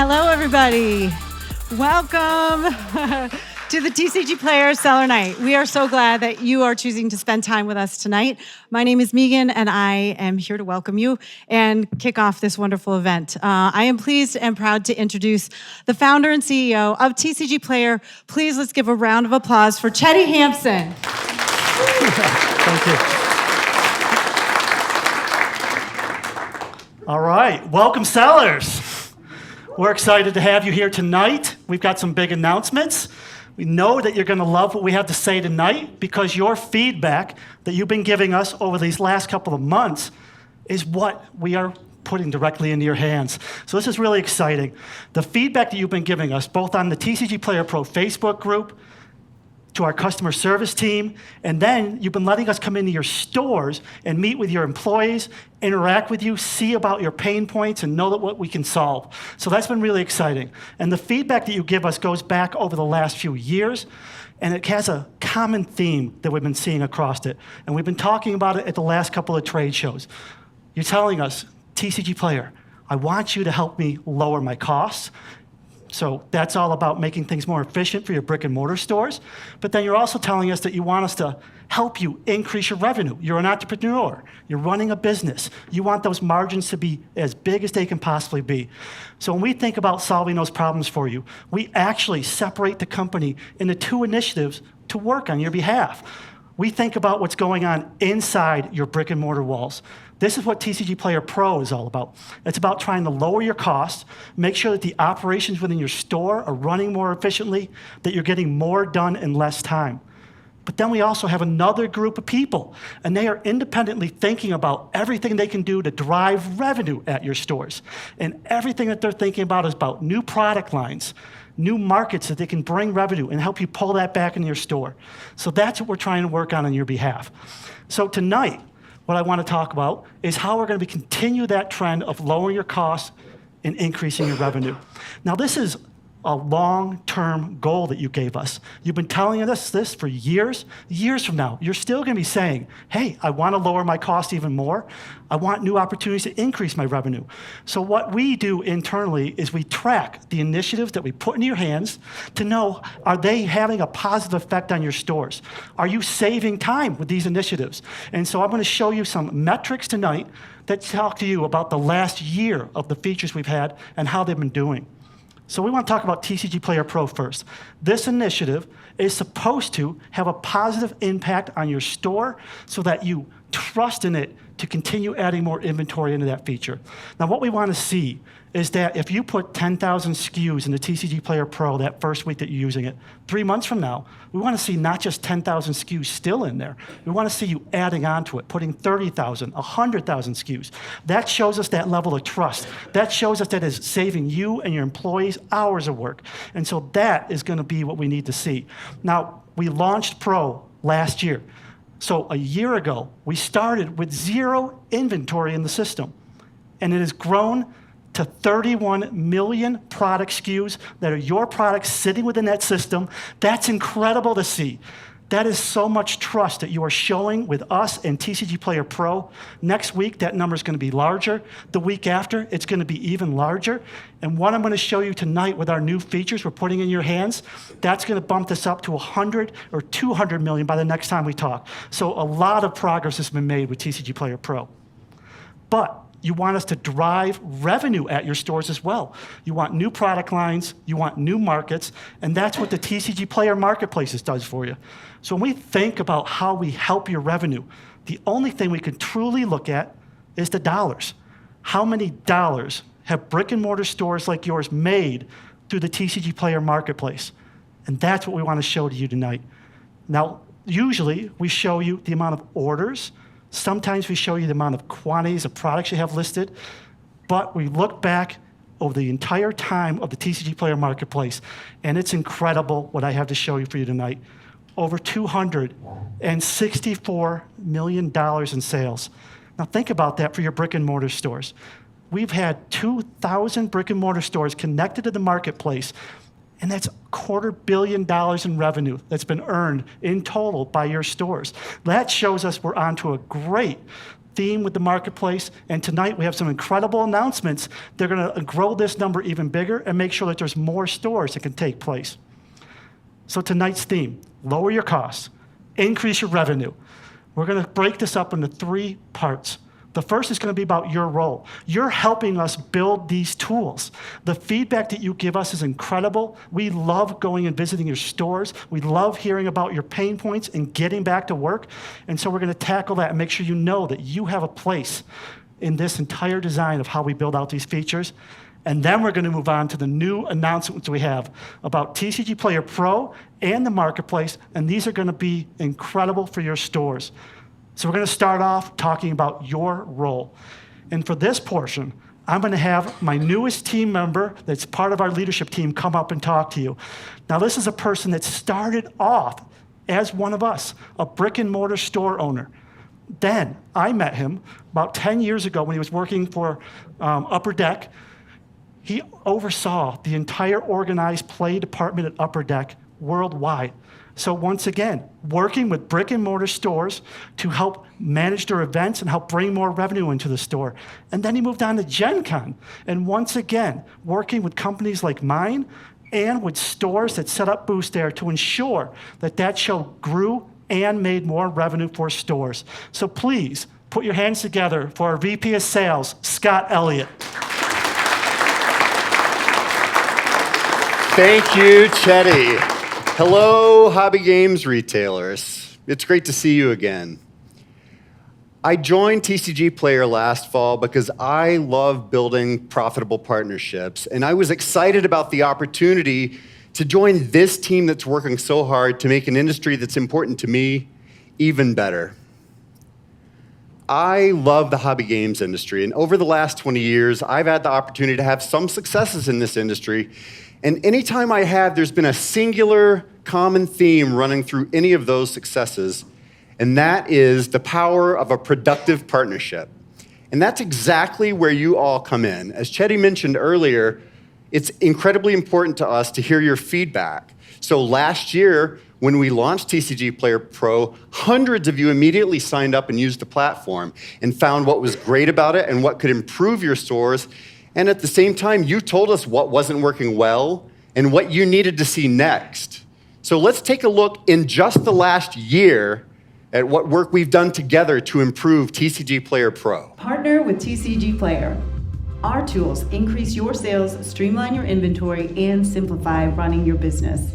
Hello, everybody. Welcome to the TCGplayer Seller Night. We are so glad that you are choosing to spend time with us tonight. My name is Megan, and I am here to welcome you and kick off this wonderful event. I am pleased and proud to introduce the founder and CEO of TCGplayer. Please, let's give a round of applause for Chedy Hampson. Thank you. All right, welcome sellers. We're excited to have you here tonight. We've got some big announcements. We know that you're going to love what we have to say tonight because your feedback that you've been giving us over these last couple of months is what we are putting directly into your hands. So this is really exciting. The feedback that you've been giving us, both on the TCGplayer Pro Facebook group, to our customer service team, and then you've been letting us come into your stores and meet with your employees, interact with you, see about your pain points, and know that what we can solve. So that's been really exciting. And the feedback that you give us goes back over the last few years, and it has a common theme that we've been seeing across it. And we've been talking about it at the last couple of trade shows. You're telling us, TCGplayer, I want you to help me lower my costs. So that's all about making things more efficient for your brick and mortar stores. But then you're also telling us that you want us to help you increase your revenue. You're an entrepreneur. You're running a business. You want those margins to be as big as they can possibly be. So when we think about solving those problems for you, we actually separate the company into two initiatives to work on your behalf. We think about what's going on inside your brick and mortar walls. This is what TCGplayer Pro is all about. It's about trying to lower your costs, make sure that the operations within your store are running more efficiently, that you're getting more done in less time. But then we also have another group of people, and they are independently thinking about everything they can do to drive revenue at your stores. And everything that they're thinking about is about new product lines, new markets that they can bring revenue and help you pull that back into your store. So that's what we're trying to work on your behalf. So tonight, what I want to talk about is how we're going to continue that trend of lowering your costs and increasing your revenue. Now, this is a long-term goal that you gave us. You've been telling us this for years. Years from now, you're still going to be saying, hey, I want to lower my cost even more. I want new opportunities to increase my revenue. So what we do internally is we track the initiatives that we put in your hands to know, are they having a positive effect on your stores? Are you saving time with these initiatives? And so I'm going to show you some metrics tonight that talk to you about the last year of the features we've had and how they've been doing. So we want to talk about TCGplayer Pro first. This initiative is supposed to have a positive impact on your store so that you trust in it to continue adding more inventory into that feature. Now, what we want to see is that if you put 10,000 SKUs in the TCGplayer Pro that first week that you're using it, 3 months from now, we want to see not just 10,000 SKUs still in there. We want to see you adding on to it, putting 30,000, 100,000 SKUs. That shows us that level of trust. That shows us that it's saving you and your employees hours of work. And so that is going to be what we need to see. Now, we launched Pro last year. So a year ago, we started with 0 inventory in the system. And it has grown to 31 million product SKUs that are your products sitting within that system. That's incredible to see. That is so much trust that you are showing with us and TCGplayer Pro. Next week, that number is going to be larger. The week after, it's going to be even larger. And what I'm going to show you tonight with our new features we're putting in your hands, that's going to bump this up to 100 or 200 million by the next time we talk. So a lot of progress has been made with TCGplayer Pro. But you want us to drive revenue at your stores as well. You want new product lines, you want new markets, and that's what the TCGplayer Marketplace does for you. So when we think about how we help your revenue, the only thing we can truly look at is the dollars. How many dollars have brick and mortar stores like yours made through the TCGplayer Marketplace? And that's what we want to show to you tonight. Now, usually we show you the amount of orders. Sometimes we show you the amount of quantities of products you have listed, but we look back over the entire time of the TCGplayer Marketplace, and it's incredible what I have to show you for you tonight. Over $264 million in sales. Now think about that for your brick and mortar stores. We've had 2,000 brick and mortar stores connected to the marketplace, and that's $250 million in revenue that's been earned in total by your stores. That shows us we're onto a great theme with the marketplace, and tonight we have some incredible announcements. They're going to grow this number even bigger and make sure that there's more stores that can take place. So tonight's theme, lower your costs, increase your revenue. We're going to break this up into 3 parts. The first is going to be about your role. You're helping us build these tools. The feedback that you give us is incredible. We love going and visiting your stores. We love hearing about your pain points and getting back to work. And so we're going to tackle that and make sure you know that you have a place in this entire design of how we build out these features. And then we're going to move on to the new announcements we have about TCGplayer Pro and the Marketplace, and these are going to be incredible for your stores. So we're going to start off talking about your role. And for this portion, I'm going to have my newest team member that's part of our leadership team come up and talk to you. Now, this is a person that started off as one of us, a brick and mortar store owner. Then I met him about 10 years ago when he was working for Upper Deck. He oversaw the entire organized play department at Upper Deck worldwide. So once again, working with brick and mortar stores to help manage their events and help bring more revenue into the store. And then he moved on to Gen Con. And once again, working with companies like mine and with stores that set up booths there to ensure that that show grew and made more revenue for stores. So please put your hands together for our VP of Sales, Scott Elliott. Thank you, Chedy. Hello, hobby games retailers. It's great to see you again. I joined TCGplayer last fall because I love building profitable partnerships, and I was excited about the opportunity to join this team that's working so hard to make an industry that's important to me even better. I love the hobby games industry, and over the last 20 years, I've had the opportunity to have some successes in this industry. And anytime I have, there's been a singular common theme running through any of those successes, and that is the power of a productive partnership. And that's exactly where you all come in. As Chedy mentioned earlier, it's incredibly important to us to hear your feedback. So last year, when we launched TCGplayer Pro, hundreds of you immediately signed up and used the platform and found what was great about it and what could improve your stores. And at the same time, you told us what wasn't working well and what you needed to see next. So let's take a look in just the last year at what work we've done together to improve TCGplayer Pro. Partner with TCGplayer. Our tools increase your sales, streamline your inventory, and simplify running your business.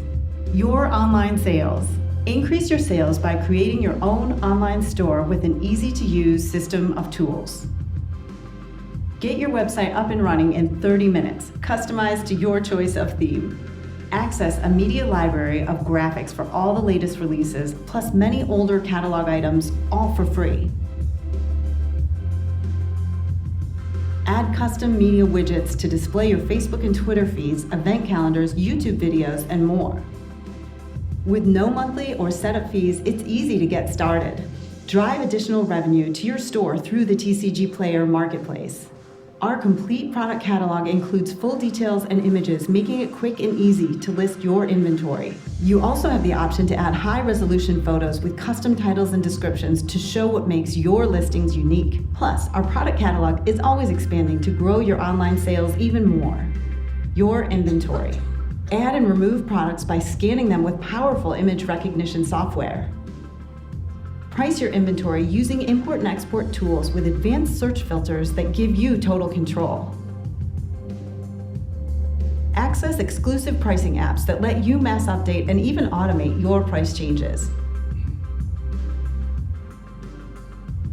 Your online sales. Increase your sales by creating your own online store with an easy-to-use system of tools. Get your website up and running in 30 minutes, customized to your choice of theme. Access a media library of graphics for all the latest releases, plus many older catalog items, all for free. Add custom media widgets to display your Facebook and Twitter feeds, event calendars, YouTube videos, and more. With no monthly or setup fees, it's easy to get started. Drive additional revenue to your store through the TCGplayer Marketplace. Our complete product catalog includes full details and images, making it quick and easy to list your inventory. You also have the option to add high-resolution photos with custom titles and descriptions to show what makes your listings unique. Plus, our product catalog is always expanding to grow your online sales even more. Your inventory. Add and remove products by scanning them with powerful image recognition software. Price your inventory using import and export tools with advanced search filters that give you total control. Access exclusive pricing apps that let you mass update and even automate your price changes.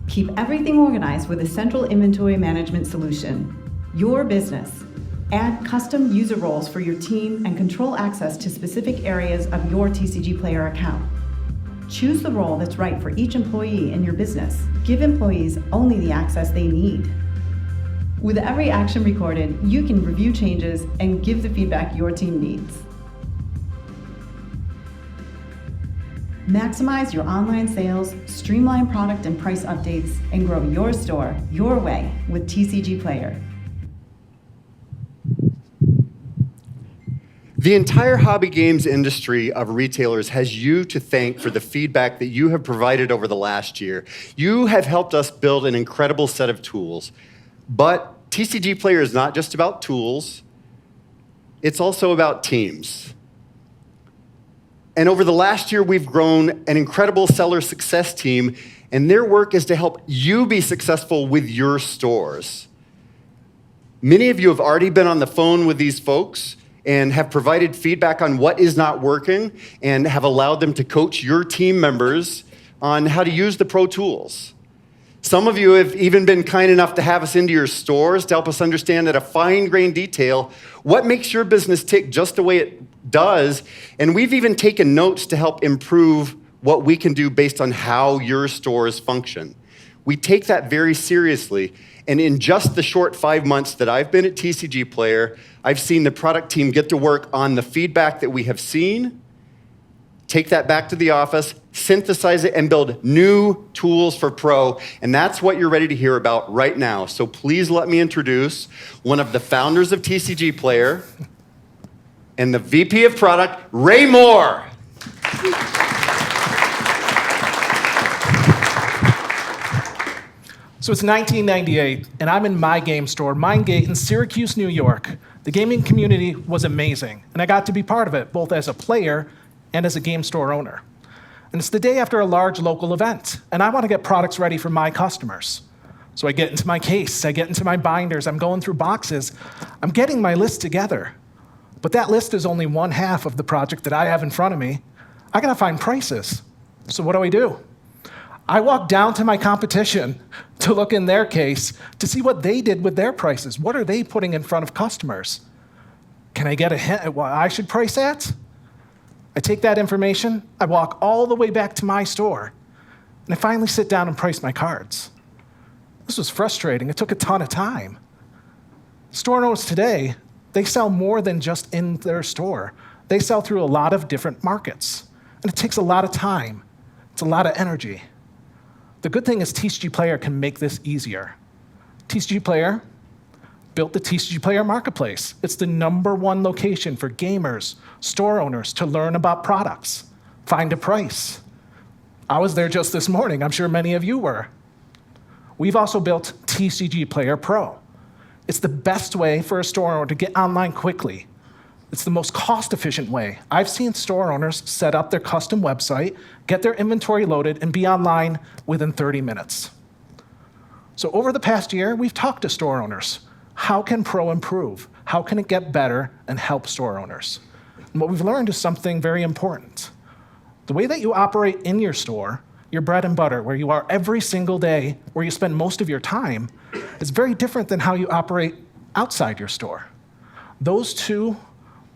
Keep everything organized with a central inventory management solution. Your business. Add custom user roles for your team and control access to specific areas of your TCGplayer account. Choose the role that's right for each employee in your business. Give employees only the access they need. With every action recorded, you can review changes and give the feedback your team needs. Maximize your online sales, streamline product and price updates, and grow your store your way with TCGplayer. The entire hobby games industry of retailers has you to thank for the feedback that you have provided over the last year. You have helped us build an incredible set of tools. But TCGplayer is not just about tools, it's also about teams. And over the last year, we've grown an incredible seller success team, and their work is to help you be successful with your stores. Many of you have already been on the phone with these folks and have provided feedback on what is not working and have allowed them to coach your team members on how to use the pro tools. Some of you have even been kind enough to have us into your stores to help us understand at a fine-grained detail what makes your business tick just the way it does. And we've even taken notes to help improve what we can do based on how your stores function. We take that very seriously. And in just the short 5 months that I've been at TCGplayer, I've seen the product team get to work on the feedback that we have seen, take that back to the office, synthesize it, and build new tools for pro. And that's what you're ready to hear about right now. So please let me introduce one of the founders of TCGplayer and the VP of Product, Ray Moore. So it's 1998, and I'm in my game store, Mindgate in Syracuse, New York. The gaming community was amazing, and I got to be part of it, both as a player and as a game store owner. And it's the day after a large local event, and I want to get products ready for my customers. So I get into my case, I get into my binders, I'm going through boxes, I'm getting my list together. But that list is only one half of the project that I have in front of me. I gotta find prices. So what do? I walk down to my competition to look in their case to see what they did with their prices. What are they putting in front of customers? Can I get a hint at what I should price at? I take that information, I walk all the way back to my store, and I finally sit down and price my cards. This was frustrating. It took a ton of time. Store owners today, they sell more than just in their store. They sell through a lot of different markets, and it takes a lot of time. It's a lot of energy. The good thing is TCGplayer can make this easier. TCGplayer built the TCGplayer Marketplace. It's the #1 location for gamers, store owners to learn about products, find a price. I was there just this morning. I'm sure many of you were. We've also built TCGplayer Pro. It's the best way for a store owner to get online quickly. It's the most cost-efficient way. I've seen store owners set up their custom website, get their inventory loaded, and be online within 30 minutes. So over the past year, we've talked to store owners. How can Pro improve? How can it get better and help store owners? And what we've learned is something very important. The way that you operate in your store, your bread and butter, where you are every single day, where you spend most of your time, is very different than how you operate outside your store. Those two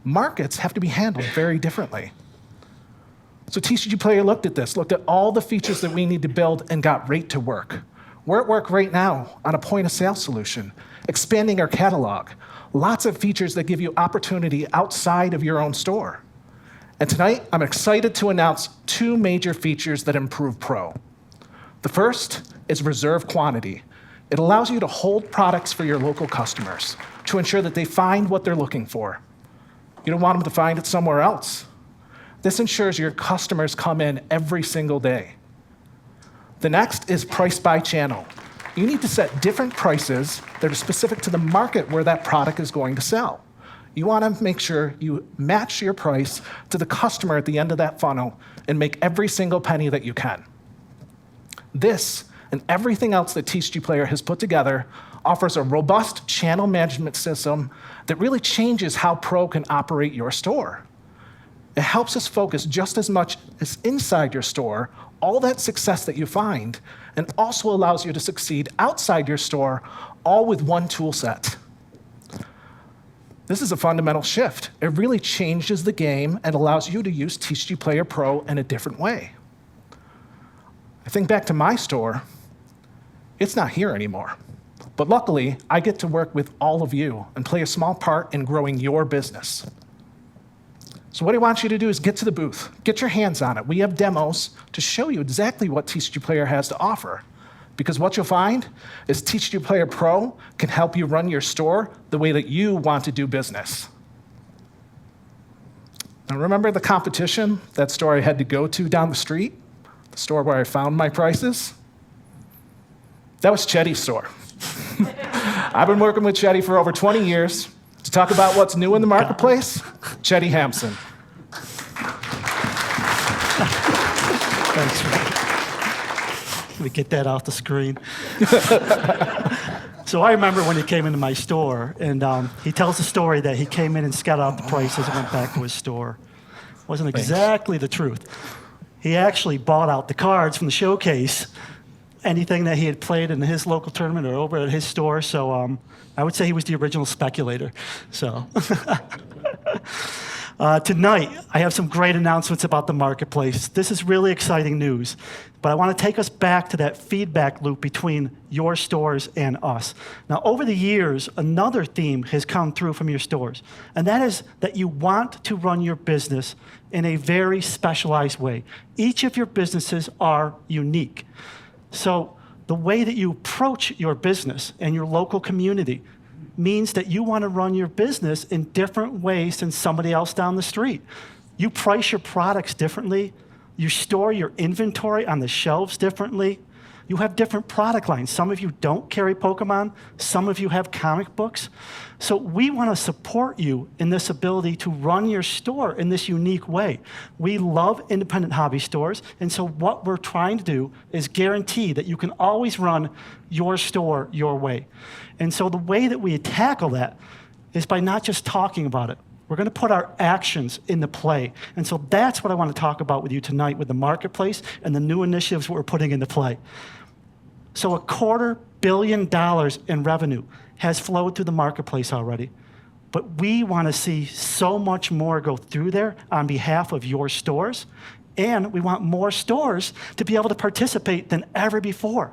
markets have to be handled very differently. So TCGplayer looked at this, looked at all the features that we need to build, and got right to work. We're at work right now on a point-of-sale solution, expanding our catalog. Lots of features that give you opportunity outside of your own store. And tonight, I'm excited to announce 2 major features that improve Pro. The first is reserve quantity. It allows you to hold products for your local customers to ensure that they find what they're looking for. You don't want them to find it somewhere else. This ensures your customers come in every single day. The next is price by channel. You need to set different prices that are specific to the market where that product is going to sell. You want to make sure you match your price to the customer at the end of that funnel and make every single penny that you can. This and everything else that TCGplayer has put together offers a robust channel management system that really changes how Pro can operate your store. It helps us focus just as much as inside your store, all that success that you find, and also allows you to succeed outside your store, all with one tool set. This is a fundamental shift. It really changes the game and allows you to use TCGplayer Pro in a different way. I think back to my store, it's not here anymore. But luckily, I get to work with all of you and play a small part in growing your business. So what I want you to do is get to the booth, get your hands on it. We have demos to show you exactly what TCGplayer has to offer. Because what you'll find is TCGplayer Pro can help you run your store the way that you want to do business. Now, remember the competition, that store I had to go to down the street? The store where I found my prices? That was Chedy's store. I've been working with Chedy for over 20 years. To talk about what's new in the marketplace, Chedy Hampson. Thanks. Let me get that off the screen. So I remember when he came into my store, and he tells the story that he came in and scouted out the prices and went back to his store. Wasn't exactly the truth. He actually bought out the cards from the showcase, anything that he had played in his local tournament or over at his store. So I would say he was the original speculator. So tonight, I have some great announcements about the marketplace. This is really exciting news, but I want to take us back to that feedback loop between your stores and us. Now, over the years, another theme has come through from your stores, and that is that you want to run your business in a very specialized way. Each of your businesses are unique. So the way that you approach your business and your local community means that you want to run your business in different ways than somebody else down the street. You price your products differently. You store your inventory on the shelves differently. You have different product lines. Some of you don't carry Pokemon. Some of you have comic books. So we want to support you in this ability to run your store in this unique way. We love independent hobby stores, and so what we're trying to do is guarantee that you can always run your store your way. And so the way that we tackle that is by not just talking about it. We're going to put our actions into play. And so that's what I want to talk about with you tonight with the marketplace and the new initiatives we're putting into play. So $250 million in revenue has flowed through the marketplace already. But we want to see so much more go through there on behalf of your stores. And we want more stores to be able to participate than ever before.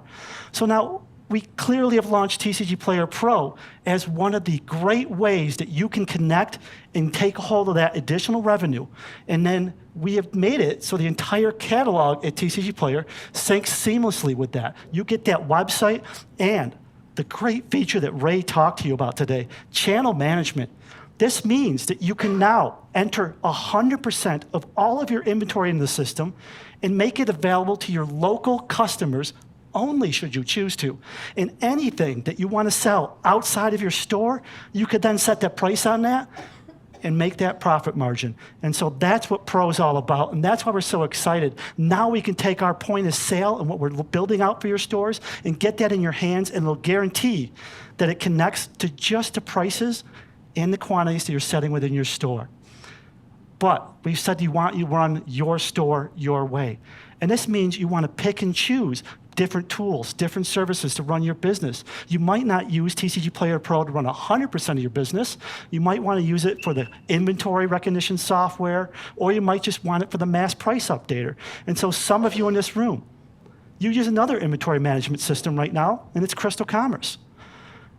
So now, we clearly have launched TCGplayer Pro as one of the great ways that you can connect and take hold of that additional revenue. And then we have made it so the entire catalog at TCGplayer syncs seamlessly with that. You get that website and the great feature that Ray talked to you about today, channel management. This means that you can now enter 100% of all of your inventory in the system and make it available to your local customers only should you choose to. And anything that you want to sell outside of your store, you could then set that price on that and make that profit margin. And so that's what Pro is all about, and that's why we're so excited. Now we can take our point of sale and what we're building out for your stores and get that in your hands, and it'll guarantee that it connects to just the prices and the quantities that you're setting within your store. But we've said you want you run your store your way. And this means you want to pick and choose different tools, different services to run your business. You might not use TCGplayer Pro to run 100% of your business. You might want to use it for the inventory recognition software, or you might just want it for the mass price updater. And so some of you in this room, you use another inventory management system right now, and it's Crystal Commerce.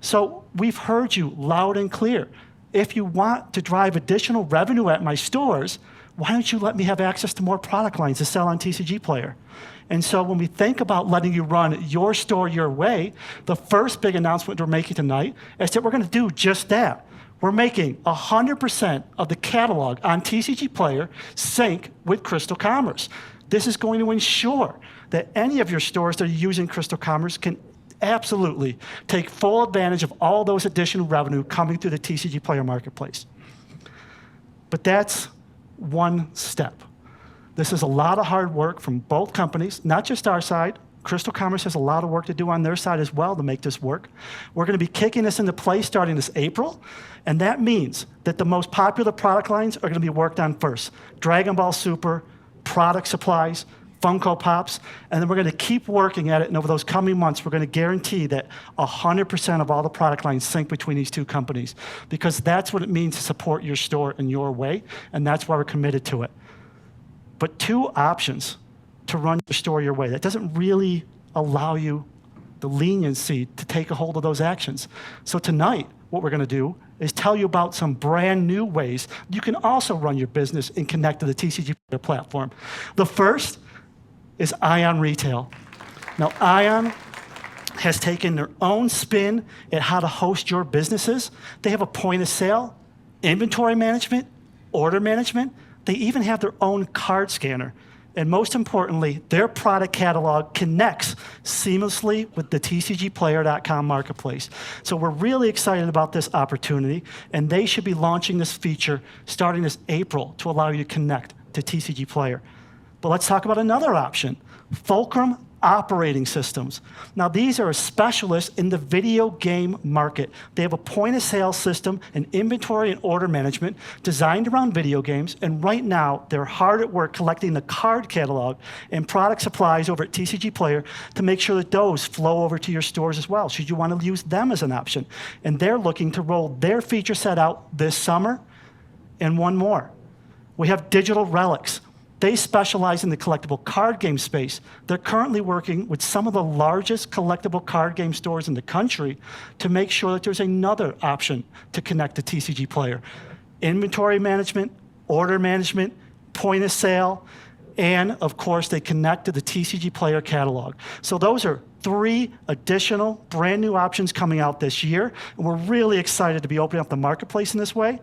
So we've heard you loud and clear. If you want to drive additional revenue at my stores, why don't you let me have access to more product lines to sell on TCGplayer? And so when we think about letting you run your store your way, the first big announcement we're making tonight is that we're going to do just that. We're making 100% of the catalog on TCGplayer sync with Crystal Commerce. This is going to ensure that any of your stores that are using Crystal Commerce can absolutely take full advantage of all those additional revenue coming through the TCGplayer Marketplace. But that's one step. This is a lot of hard work from both companies, not just our side. Crystal Commerce has a lot of work to do on their side as well to make this work. We're going to be kicking this into play starting this April, and that means that the most popular product lines are going to be worked on first. Dragon Ball Super, product supplies, Funko Pops, and then we're going to keep working at it, and over those coming months, we're going to guarantee that 100% of all the product lines sync between these two companies, because that's what it means to support your store in your way, and that's why we're committed to it. But two options to run your store your way. That doesn't really allow you the leniency to take a hold of those actions. So tonight, what we're going to do is tell you about some brand new ways you can also run your business and connect to the TCGplayer platform. The first is Ion Retail. Now, Ion has taken their own spin at how to host your businesses. They have a point of sale, inventory management, order management. They even have their own card scanner. And most importantly, their product catalog connects seamlessly with the TCGplayer.com marketplace. So we're really excited about this opportunity, and they should be launching this feature starting this April to allow you to connect to TCG Player. But let's talk about another option, Fulcrum operating systems. Now, these are a specialist in the video game market. They have a point-of-sale system and inventory and order management designed around video games, and right now, they're hard at work collecting the card catalog and product supplies over at TCG Player to make sure that those flow over to your stores as well, should you want to use them as an option. And they're looking to roll their feature set out this summer and one more. We have Digital Relics. They specialize in the collectible card game space. They're currently working with some of the largest collectible card game stores in the country to make sure that there's another option to connect to TCG Player. Inventory management, order management, point of sale, and of course, they connect to the TCG Player catalog. So those are 3 additional brand new options coming out this year, and we're really excited to be opening up the marketplace in this way.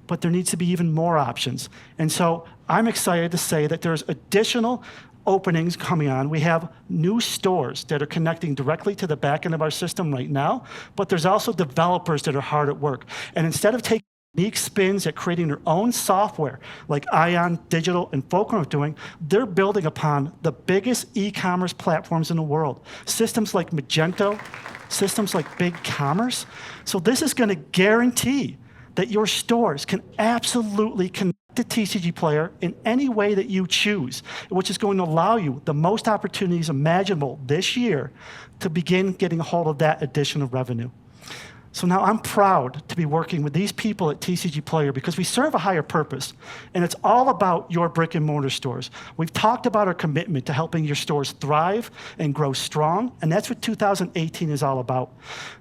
But there needs to be even more options. And so I'm excited to say that there's additional openings coming on. We have new stores that are connecting directly to the back end of our system right now, but there's also developers that are hard at work. And instead of taking unique spins at creating their own software, like Ion, Digital, and Fulcrum are doing, they're building upon the biggest e-commerce platforms in the world. Systems like Magento, systems like BigCommerce. So this is gonna guarantee that your stores can absolutely connect to TCG Player in any way that you choose, which is going to allow you the most opportunities imaginable this year to begin getting a hold of that additional revenue. So now I'm proud to be working with these people at TCG Player because we serve a higher purpose, and it's all about your brick and mortar stores. We've talked about our commitment to helping your stores thrive and grow strong, and that's what 2018 is all about.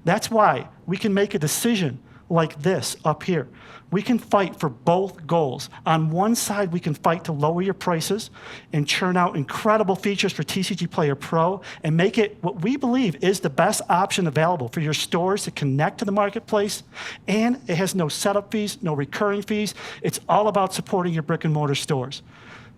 That's why we can make a decision like this up here. We can fight for both goals. On one side, we can fight to lower your prices and churn out incredible features for TCGplayer Pro and make it what we believe is the best option available for your stores to connect to the marketplace. And it has no setup fees, no recurring fees. It's all about supporting your brick and mortar stores.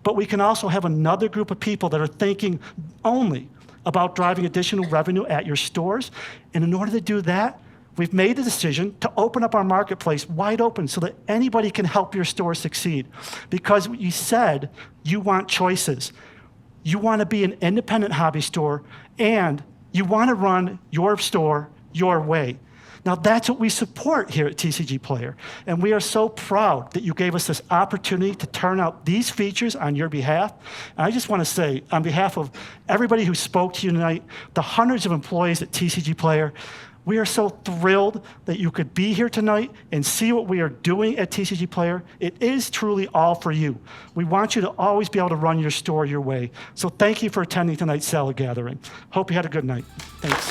But we can also have another group of people that are thinking only about driving additional revenue at your stores. And in order to do that, we've made the decision to open up our marketplace wide open so that anybody can help your store succeed. Because you said you want choices. You want to be an independent hobby store, and you want to run your store your way. Now, that's what we support here at TCG Player, and we are so proud that you gave us this opportunity to turn out these features on your behalf. And I just want to say, on behalf of everybody who spoke to you tonight, the hundreds of employees at TCG Player, we are so thrilled that you could be here tonight and see what we are doing at TCG Player. It is truly all for you. We want you to always be able to run your store your way. So thank you for attending tonight's seller gathering. Hope you had a good night. Thanks.